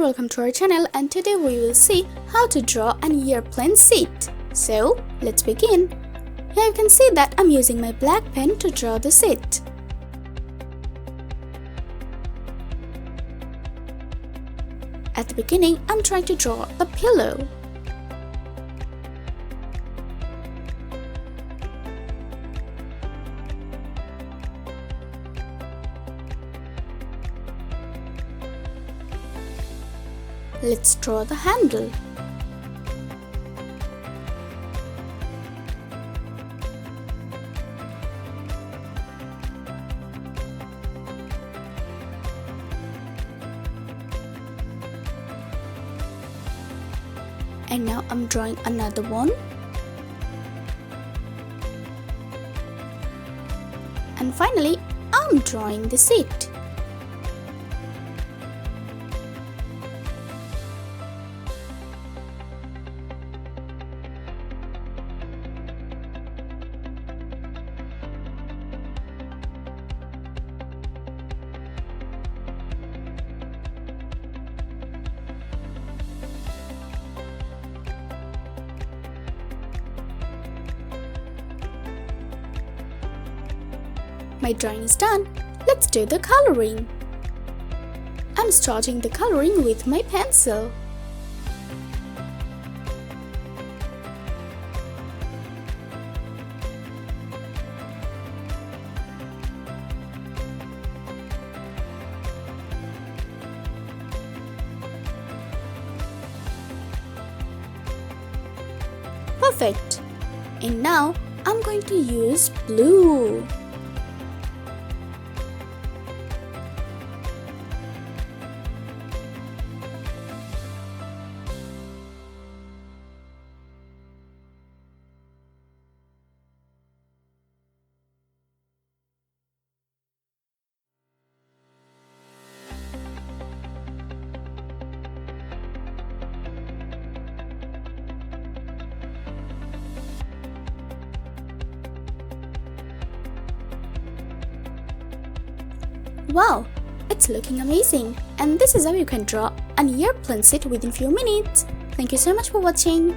there, welcome to our channel, and today we will see how to draw an airplane seat. So let's begin. Here you can see that I'm using my black pen to draw the seat. At the beginning, I'm trying to draw a pillow. Let's draw the handle. And now I'm drawing another one. And finally, I'm drawing the seat. My drawing is done. Let's do the coloring. I'm starting the coloring with my pencil. Perfect. And now I'm going to use blue. Wow, it's looking amazing, and this is how you can draw an airplane seat within few minutes. Thank you so much for watching.